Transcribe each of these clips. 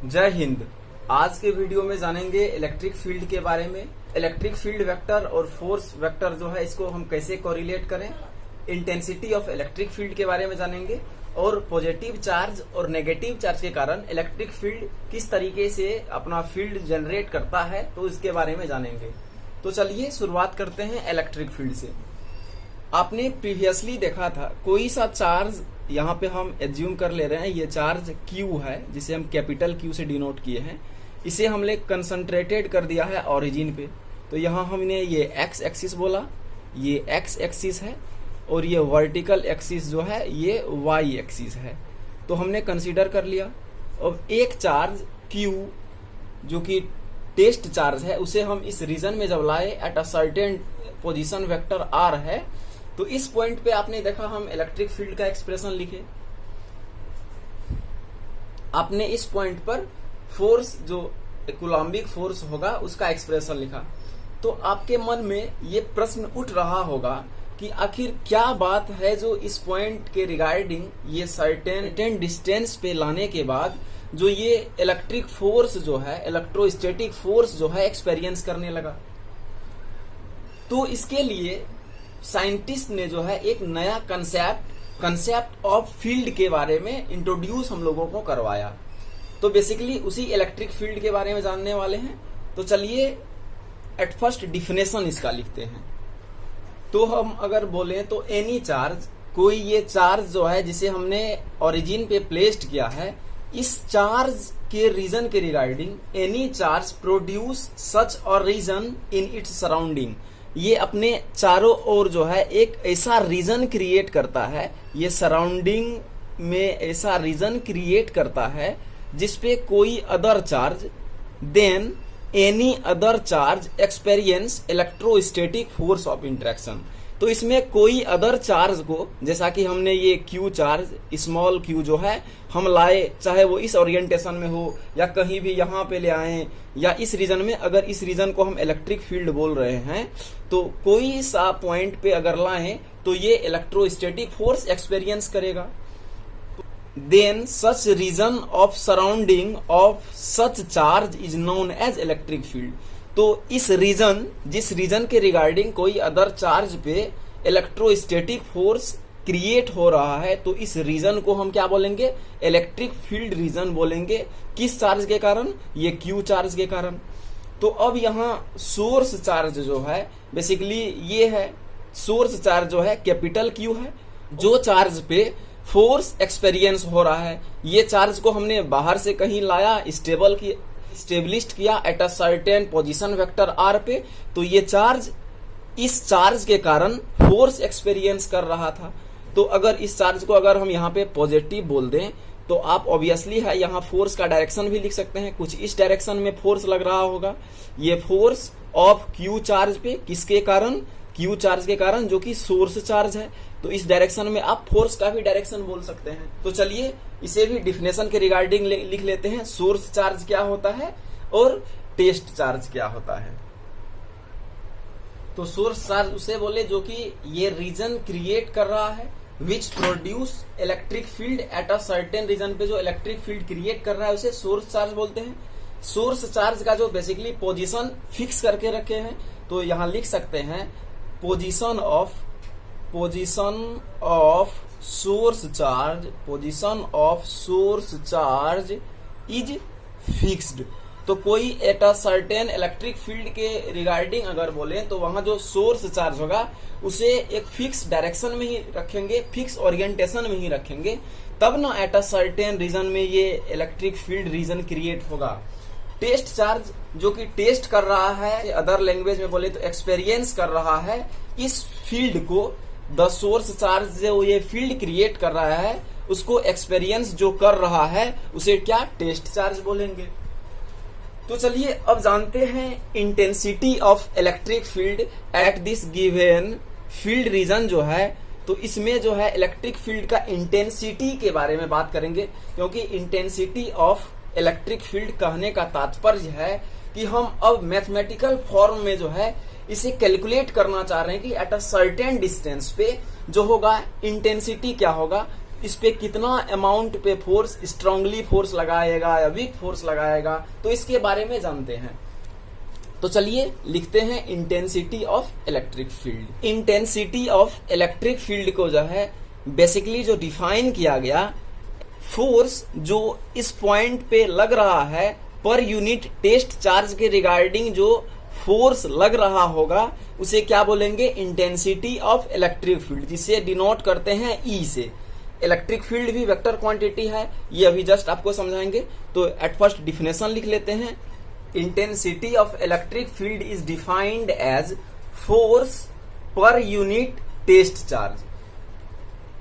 जय हिंद। आज के वीडियो में जानेंगे इलेक्ट्रिक फील्ड के बारे में। इलेक्ट्रिक फील्ड वेक्टर और फोर्स वेक्टर जो है इसको हम कैसे कोरिलेट करें, इंटेंसिटी ऑफ इलेक्ट्रिक फील्ड के बारे में जानेंगे और पॉजिटिव चार्ज और नेगेटिव चार्ज के कारण इलेक्ट्रिक फील्ड किस तरीके से अपना फील्ड जनरेट करता है तो इसके बारे में जानेंगे। तो चलिए शुरुआत करते हैं इलेक्ट्रिक फील्ड से। आपने प्रीवियसली देखा था कोई सा चार्ज, यहाँ पे हम एज्यूम कर ले रहे हैं ये चार्ज Q है जिसे हम कैपिटल Q से डिनोट किए हैं। इसे हमने कंसंट्रेटेड कर दिया है ओरिजिन पे। तो यहाँ हमने ये x एक्सिस बोला, ये x एक्सिस है और ये वर्टिकल एक्सिस जो है ये y एक्सिस है। तो हमने कंसीडर कर लिया। अब एक चार्ज Q जो कि टेस्ट चार्ज है उसे हम इस रीजन में जब लाए eight a certain position vector r है तो इस पॉइंट पे आपने देखा हम इलेक्ट्रिक फील्ड का एक्सप्रेशन लिखे। आपने इस पॉइंट पर फोर्स जो कूलम्बिक फोर्स होगा उसका एक्सप्रेशन लिखा। तो आपके मन में ये प्रश्न उठ रहा होगा कि आखिर क्या बात है जो इस पॉइंट के रिगार्डिंग ये सर्टेन डिस्टेंस पे लाने के बाद जो ये इलेक्ट्रिक फोर्स जो है, इलेक्ट्रोस्टैटिक फोर्स जो है एक्सपीरियंस करने लगा। तो इसके लिए साइंटिस्ट ने जो है एक नया कंसेप्ट ऑफ फील्ड के बारे में इंट्रोड्यूस हम लोगों को करवाया। तो बेसिकली उसी इलेक्ट्रिक फील्ड के बारे में जानने वाले हैं। तो चलिए एट फर्स्ट डिफिनेशन इसका लिखते हैं। तो हम अगर बोलें तो एनी चार्ज, कोई ये चार्ज जो है जिसे हमने ओरिजिन पे प्लेस्ड किया है, इस चार्ज के रीजन के regarding any charge produce such और रीजन इन इट्स सराउंडिंग, ये अपने चारों ओर जो है एक ऐसा रीजन क्रिएट करता है, ये सराउंडिंग में ऐसा रीजन क्रिएट करता है जिसपे कोई other charge then any other charge experience electrostatic force of interaction. तो इसमें कोई अदर चार्ज को, जैसा कि हमने ये Q चार्ज, स्मॉल q जो है हम लाए, चाहे वो इस ओरिएंटेशन में हो या कहीं भी यहाँ पे ले आए या इस रीजन में, अगर इस रीजन को हम इलेक्ट्रिक फील्ड बोल रहे हैं तो कोई सा पॉइंट पे अगर लाएं तो ये इलेक्ट्रोस्टैटिक फोर्स एक्सपीरियंस करेगा। Then such region of surrounding of such charge is known as electric field. तो इस रीजन, जिस रीजन के रिगार्डिंग कोई अदर चार्ज पे इलेक्ट्रोस्टैटिक फोर्स क्रिएट हो रहा है तो इस रीजन को हम क्या बोलेंगे, इलेक्ट्रिक फील्ड रीजन बोलेंगे। किस चार्ज के कारण, ये Q चार्ज के कारण। तो अब यहाँ सोर्स चार्ज जो है बेसिकली ये है, सोर्स चार्ज जो है कैपिटल Q है, जो चार्ज पे फोर्स एक्सपीरियंस हो रहा है। ये चार्ज को हमने बाहर से कहीं लाया, स्टेब्लिश्ड किया eight a certain position vector r पे, तो ये चार्ज इस चार्ज के कारण फोर्स एक्सपीरियंस कर रहा था। तो अगर इस चार्ज को अगर हम यहाँ पे पॉजिटिव बोल दें तो आप ऑब्वियसली है यहाँ फोर्स का डायरेक्शन भी लिख सकते हैं, कुछ इस डायरेक्शन में फोर्स लग रहा होगा। ये फोर्स ऑफ Q चार्ज पे, किसके कारण, Q चार्ज के कारण जो कि सोर्स चार्ज है। तो इस डायरेक्शन में आप फोर्स का भी डायरेक्शन बोल सकते हैं। तो चलिए इसे भी डिफिनेशन के रिगार्डिंग लिख लेते हैं, सोर्स चार्ज क्या होता है और टेस्ट चार्ज क्या होता है। तो सोर्स चार्ज उसे बोले जो कि ये रीजन क्रिएट कर रहा है which produce electric field at a certain region पे जो इलेक्ट्रिक फील्ड क्रिएट कर रहा है उसे सोर्स चार्ज बोलते हैं। सोर्स चार्ज का जो बेसिकली पोजीशन फिक्स करके रखे हैं, तो यहाँ लिख सकते हैं position of source charge is fixed. तो कोई eight a certain electric field के रिगार्डिंग अगर बोले तो वहां जो सोर्स चार्ज होगा उसे एक फिक्स डायरेक्शन में ही रखेंगे, फिक्स ओरिएंटेशन में ही रखेंगे, तब ना एट अ सर्टेन रीजन में ये इलेक्ट्रिक फील्ड रीजन क्रिएट होगा। टेस्ट चार्ज जो कि टेस्ट कर रहा है, अदर लैंग्वेज में बोले तो एक्सपीरियंस कर रहा है इस फील्ड को, द सोर्स चार्ज जो ये फील्ड क्रिएट कर रहा है उसको एक्सपीरियंस जो कर रहा है उसे क्या, टेस्ट चार्ज बोलेंगे। तो चलिए अब जानते हैं intensity of electric field at this given field region जो है। तो इसमें जो है इलेक्ट्रिक फील्ड का इंटेंसिटी के बारे में बात करेंगे, क्योंकि इंटेंसिटी ऑफ इलेक्ट्रिक फील्ड कहने का तात्पर्य है कि हम अब मैथमेटिकल फॉर्म में जो है इसे कैलकुलेट करना चाह रहे हैं कि एट अ सर्टेन डिस्टेंस पे जो होगा इंटेंसिटी क्या होगा, इस पे कितना अमाउंट पे फोर्स, स्ट्रांगली फोर्स लगाएगा या वीक फोर्स लगाएगा, तो इसके बारे में जानते हैं। तो चलिए लिखते हैं intensity of electric field. Intensity of electric field को जो है बेसिकली जो डिफाइन किया गया, फोर्स जो इस पॉइंट पे लग रहा है पर यूनिट टेस्ट चार्ज के रिगार्डिंग जो फोर्स लग रहा होगा उसे क्या बोलेंगे, इंटेंसिटी ऑफ इलेक्ट्रिक फील्ड, जिसे डिनोट करते हैं ई से। इलेक्ट्रिक फील्ड भी वेक्टर क्वांटिटी है, ये अभी जस्ट आपको समझाएंगे। तो एट फर्स्ट डिफिनेशन लिख लेते हैं। Intensity of electric field is defined as force per unit test charge.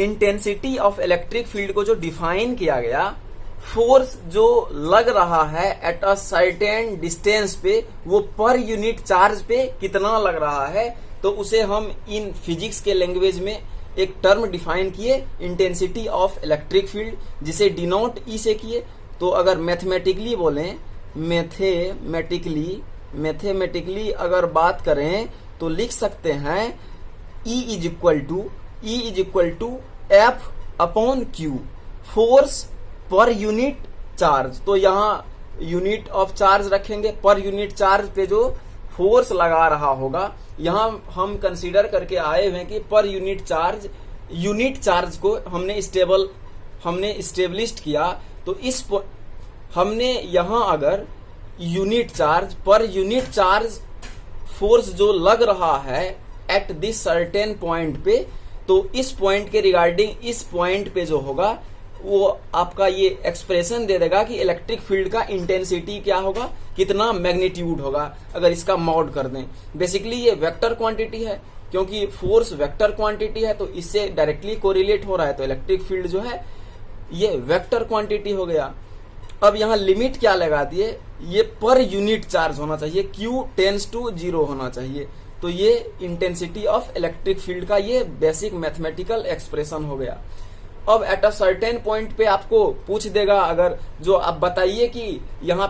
Intensity of electric field को जो डिफाइन किया गया, फोर्स जो लग रहा है एट अ सर्टेन डिस्टेंस पे, वो पर यूनिट चार्ज पे कितना लग रहा है, तो उसे हम इन फिजिक्स के लैंग्वेज में एक टर्म डिफाइन किए, इंटेंसिटी ऑफ इलेक्ट्रिक फील्ड, जिसे डिनोट ई से किए। तो अगर मैथमेटिकली बोलें, मैथमेटिकली अगर बात करें तो लिख सकते हैं E is equal to F upon Q, force per unit charge. तो यहाँ यूनिट ऑफ चार्ज रखेंगे, पर यूनिट चार्ज पे जो फोर्स लगा रहा होगा, यहाँ हम कंसीडर करके आए हुए हैं कि पर यूनिट चार्ज को हमने स्टेब्लिश्ड किया। तो इस हमने यहाँ अगर यूनिट चार्ज, पर यूनिट चार्ज फोर्स जो लग रहा है एट दिस सर्टेन पॉइंट पे, तो इस पॉइंट के रिगार्डिंग इस पॉइंट पे जो होगा वो आपका ये एक्सप्रेशन दे देगा कि इलेक्ट्रिक फील्ड का इंटेंसिटी क्या होगा, कितना मैग्नीट्यूड होगा, अगर इसका मॉड कर दें। बेसिकली ये वेक्टर क्वांटिटी है, क्योंकि फोर्स वेक्टर क्वांटिटी है तो इससे डायरेक्टली कोरिलेट हो रहा है, तो इलेक्ट्रिक फील्ड जो है ये वेक्टर क्वांटिटी हो गया। अब यहाँ लिमिट क्या लगा दिए, ये पर यूनिट चार्ज होना चाहिए, Q टेंस टू 0 होना चाहिए। तो ये इंटेंसिटी ऑफ इलेक्ट्रिक फील्ड का ये बेसिक मैथमेटिकल एक्सप्रेशन हो गया। अब एट अ सर्टेन पॉइंट पे आपको पूछ देगा, अगर जो आप बताइए कि यहाँ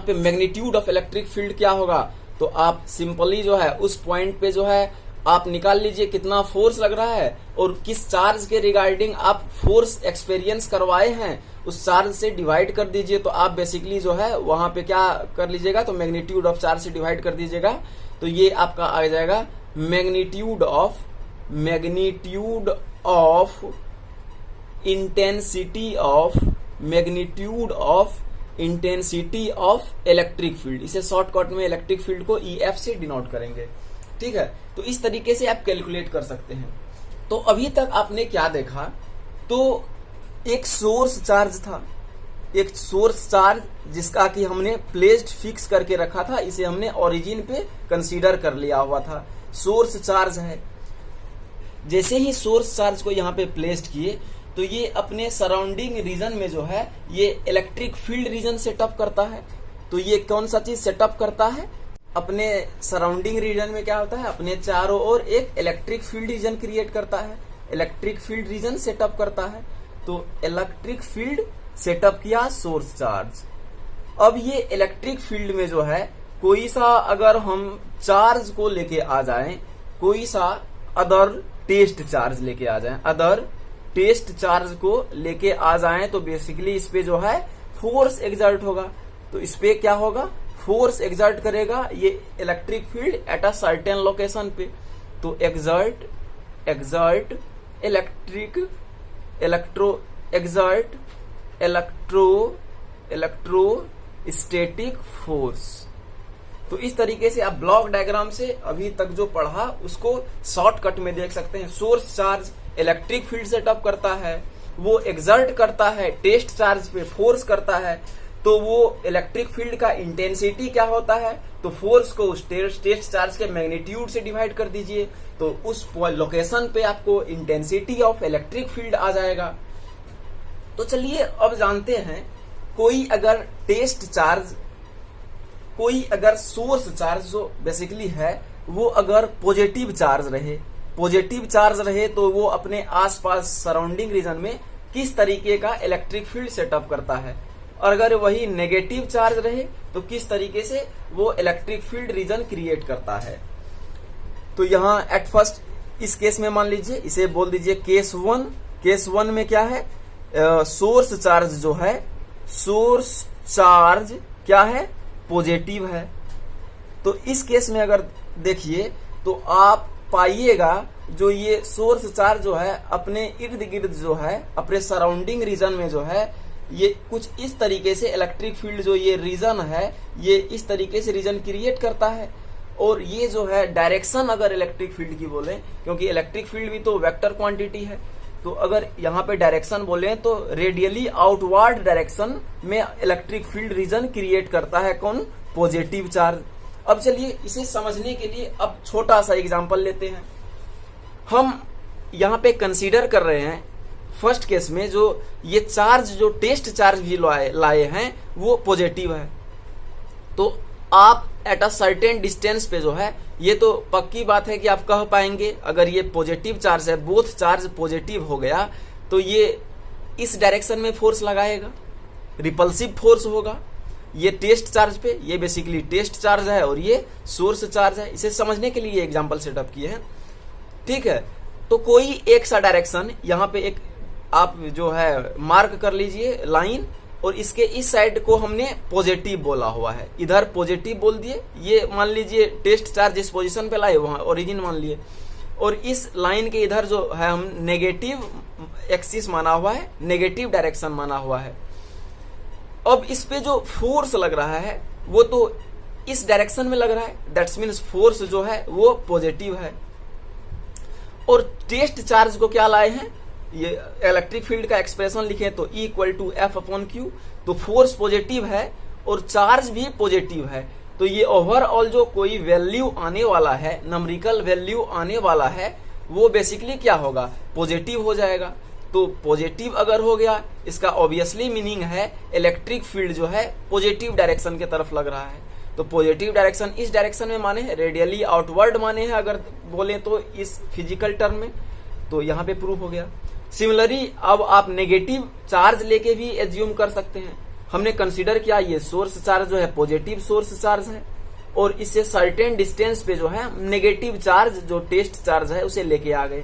पे मैग्नीट्यूड ऑफ इलेक्ट्रिक फील्ड क्या होगा, तो आप सिंपली जो है उस पॉइंट पे जो है आप निकाल लीजिए कितना फोर्स लग रहा है और किस चार्ज के रिगार्डिंग आप फोर्स एक्सपीरियंस करवाए हैं, उस चार्ज से डिवाइड कर दीजिए। तो आप बेसिकली जो है वहां पे क्या कर लीजिएगा, तो मैग्नीट्यूड ऑफ चार्ज से डिवाइड कर दीजिएगा। तो ये आपका आ जाएगा magnitude of intensity of electric field. इसे शॉर्टकट में इलेक्ट्रिक फील्ड को EF से डिनोट करेंगे। ठीक है, तो इस तरीके से आप कैलकुलेट कर सकते हैं। तो अभी तक आपने क्या देखा, तो एक सोर्स चार्ज था, एक सोर्स चार्ज जिसका कि हमने प्लेस्ड फिक्स करके रखा था, इसे हमने ओरिजिन पे कंसीडर कर लिया हुआ था, सोर्स चार्ज है। जैसे ही सोर्स चार्ज को यहाँ पे प्लेस्ड किए तो ये अपने सराउंडिंग रीजन में जो है ये इलेक्ट्रिक फील्ड रीजन सेटअप करता है। तो ये कौन सा चीज सेटअप करता है, अपने सराउंडिंग रीजन में क्या होता है, अपने चारों ओर एक इलेक्ट्रिक फील्ड रीजन क्रिएट करता है, इलेक्ट्रिक फील्ड रीजन सेटअप करता है। तो इलेक्ट्रिक फील्ड सेटअप किया सोर्स चार्ज। अब ये इलेक्ट्रिक फील्ड में जो है कोई सा अगर हम चार्ज को लेके आ जाएं, कोई सा अदर टेस्ट चार्ज लेके आ जाएं, अदर टेस्ट चार्ज को लेके आ जाएं, तो बेसिकली इस पे जो है फोर्स एग्जर्ट होगा। तो इस पे क्या होगा, फोर्स एग्जर्ट करेगा ये electric field at a certain location पे। तो इलेक्ट्रोस्टैटिक फोर्स। तो इस तरीके से आप ब्लॉक डायग्राम से अभी तक जो पढ़ा उसको शॉर्टकट में देख सकते हैं। Source charge electric field setup करता है, वो एग्जर्ट करता है, टेस्ट चार्ज पे फोर्स करता है। तो वो इलेक्ट्रिक फील्ड का इंटेंसिटी क्या होता है, तो फोर्स को उस टेस्ट चार्ज के मैग्नीट्यूड से डिवाइड कर दीजिए, तो उस लोकेशन पे आपको इंटेंसिटी ऑफ इलेक्ट्रिक फील्ड आ जाएगा। तो चलिए अब जानते हैं, कोई अगर सोर्स चार्ज जो बेसिकली है वो अगर पॉजिटिव चार्ज रहे तो वो अपने आसपास सराउंडिंग रीजन में किस तरीके का इलेक्ट्रिक फील्ड सेटअप करता है, और अगर वही नेगेटिव चार्ज रहे तो किस तरीके से वो इलेक्ट्रिक फील्ड रीजन क्रिएट करता है। तो यहाँ एट फर्स्ट इस केस में मान लीजिए, इसे बोल दीजिए केस 1। केस 1 में क्या है, सोर्स चार्ज जो है, सोर्स चार्ज क्या है, पॉजिटिव है। तो इस केस में अगर देखिए तो आप पाइएगा जो ये सोर्स चार्ज जो है अपने इर्द गिर्द जो है, अपने सराउंडिंग रीजन में जो है, ये कुछ इस तरीके से इलेक्ट्रिक फील्ड जो ये रीजन है, ये इस तरीके से रीजन क्रिएट करता है। और ये जो है डायरेक्शन अगर इलेक्ट्रिक फील्ड की बोले, क्योंकि इलेक्ट्रिक फील्ड भी तो वेक्टर क्वांटिटी है, तो अगर यहाँ पे डायरेक्शन बोले तो रेडियली आउटवर्ड डायरेक्शन में इलेक्ट्रिक फील्ड रीजन क्रिएट करता है कौन, पॉजिटिव चार्ज। अब चलिए इसे समझने के लिए अब छोटा सा एग्जांपल लेते हैं। हम यहाँ पे कंसीडर कर रहे हैं फर्स्ट केस में जो ये चार्ज जो टेस्ट चार्ज भी लाए हैं वो पॉजिटिव है। तो आप एट अ सर्टेन डिस्टेंस पे जो है, ये तो पक्की बात है कि आप कह पाएंगे अगर ये पॉजिटिव चार्ज है, बोथ चार्ज पॉजिटिव हो गया तो ये इस डायरेक्शन में फोर्स लगाएगा, रिपल्सिव फोर्स होगा ये टेस्ट चार्ज पे। ये बेसिकली टेस्ट चार्ज है और ये सोर्स चार्ज है। इसे समझने के लिए एग्जांपल सेटअप किए हैं, ठीक है। तो कोई एक सा डायरेक्शन यहाँ पे एक आप जो है मार्क कर लीजिए लाइन, और इसके इस साइड को हमने पॉजिटिव बोला हुआ है, इधर पॉजिटिव बोल दिए। ये मान लीजिए टेस्ट चार्ज जिस पोजीशन पे लाए वहां ओरिजिन मान लिए, और इस लाइन के इधर जो है हम नेगेटिव एक्सिस माना हुआ है, नेगेटिव डायरेक्शन माना हुआ है। अब इस पे जो फोर्स लग रहा है वो तो इस डायरेक्शन में लग रहा है, दैट्स मीन्स फोर्स जो है वो पॉजिटिव है। और टेस्ट चार्ज को क्या लाए हैं, ये इलेक्ट्रिक फील्ड का एक्सप्रेशन लिखे तो E इक्वल टू F/Q। तो फोर्स पॉजिटिव है और चार्ज भी पॉजिटिव है, तो ये ओवरऑल जो कोई वैल्यू आने वाला है, नंबरिकल वैल्यू आने वाला है, वो बेसिकली क्या होगा, पॉजिटिव हो जाएगा। तो पॉजिटिव अगर हो गया, इसका ऑब्वियसली मीनिंग है इलेक्ट्रिक फील्ड जो है पॉजिटिव डायरेक्शन की तरफ लग रहा है। तो पॉजिटिव डायरेक्शन इस डायरेक्शन में माने हैं, रेडियली आउटवर्ड माने हैं अगर बोले तो इस फिजिकल टर्म में। तो यहाँ पे प्रूफ हो गया। सिमिलरली अब आप नेगेटिव चार्ज लेके भी एज्यूम कर सकते हैं। हमने कंसीडर किया ये सोर्स चार्ज जो है पॉजिटिव सोर्स चार्ज है, और इससे सर्टेन डिस्टेंस पे जो है नेगेटिव चार्ज जो टेस्ट चार्ज है उसे लेके आ गए।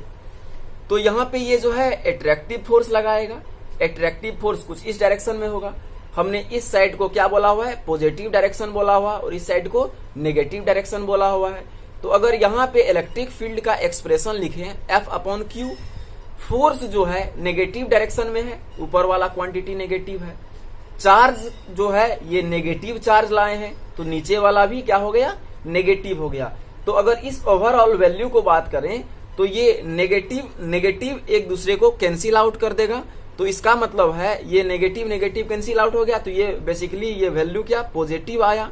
तो यहाँ पे ये जो है अट्रैक्टिव फोर्स लगाएगा। अट्रैक्टिव फोर्स कुछ इस डायरेक्शन में होगा। हमने इस साइड को क्या बोला हुआ है, पॉजिटिव डायरेक्शन बोला हुआ, और इस साइड को नेगेटिव डायरेक्शन बोला हुआ है। तो अगर यहाँ पे इलेक्ट्रिक फील्ड का एक्सप्रेशन लिखे F/Q, फोर्स जो है नेगेटिव डायरेक्शन में है, ऊपर वाला क्वांटिटी नेगेटिव है, चार्ज जो है ये नेगेटिव चार्ज लाए हैं, तो नीचे वाला भी क्या हो गया, नेगेटिव हो गया। तो अगर इस ओवरऑल वैल्यू को बात करें तो ये नेगेटिव एक दूसरे को कैंसिल आउट कर देगा। तो इसका मतलब है ये नेगेटिव नेगेटिव कैंसिल आउट हो गया, तो ये बेसिकली ये वैल्यू क्या, पॉजिटिव आया।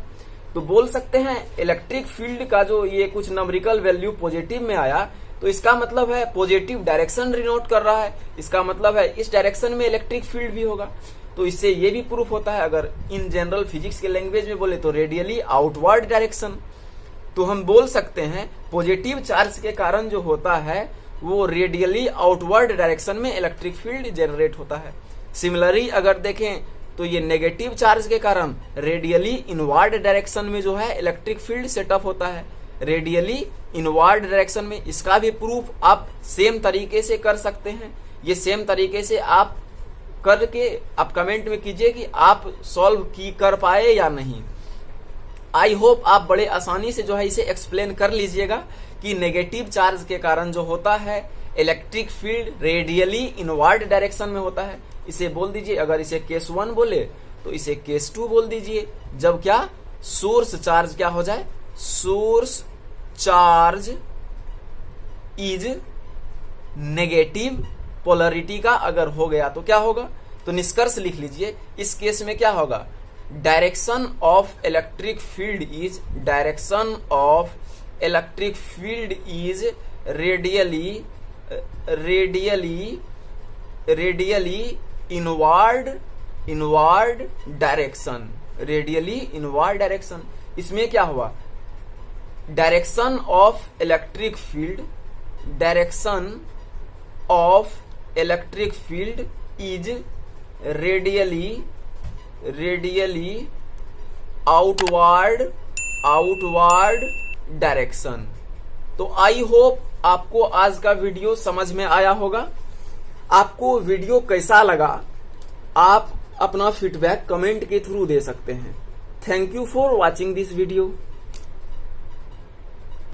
तो बोल सकते हैं इलेक्ट्रिक फील्ड का जो ये कुछ नंबरिकल वैल्यू पॉजिटिव में आया, तो इसका मतलब है पॉजिटिव डायरेक्शन डिनोट कर रहा है, इसका मतलब है इस डायरेक्शन में इलेक्ट्रिक फील्ड भी होगा। तो इससे ये भी प्रूफ होता है, अगर इन जनरल फिजिक्स के लैंग्वेज में बोले तो रेडियली आउटवर्ड डायरेक्शन। तो हम बोल सकते हैं पॉजिटिव चार्ज के कारण जो होता है वो रेडियली आउटवर्ड डायरेक्शन में इलेक्ट्रिक फील्ड जनरेट होता है। सिमिलरली अगर देखें तो ये नेगेटिव चार्ज के कारण रेडियली इनवर्ड डायरेक्शन में जो है इलेक्ट्रिक फील्ड सेटअप होता है, रेडियली इनवर्ड डायरेक्शन में। इसका भी प्रूफ आप सेम तरीके से कर सकते हैं। ये सेम तरीके से आप करके आप कमेंट में कीजिए कि आप सॉल्व कर पाए या नहीं। आई होप आप बड़े आसानी से जो है इसे एक्सप्लेन कर लीजिएगा कि नेगेटिव चार्ज के कारण जो होता है electric field radially inward direction में होता है। इसे बोल दीजिए, अगर इसे केस 1 बोले तो इसे केस 2 बोल दीजिए, जब क्या सोर्स चार्ज क्या हो जाए, source charge is negative polarity का अगर हो गया तो क्या होगा। तो निष्कर्ष लिख लीजिए, इस केस में क्या होगा, direction of electric field is radially inward direction. इसमें क्या हुआ, direction of electric field is radially outward direction. तो आई होप आपको आज का वीडियो समझ में आया होगा। आपको वीडियो कैसा लगा आप अपना फीडबैक कमेंट के थ्रू दे सकते हैं। Thank you for watching this video.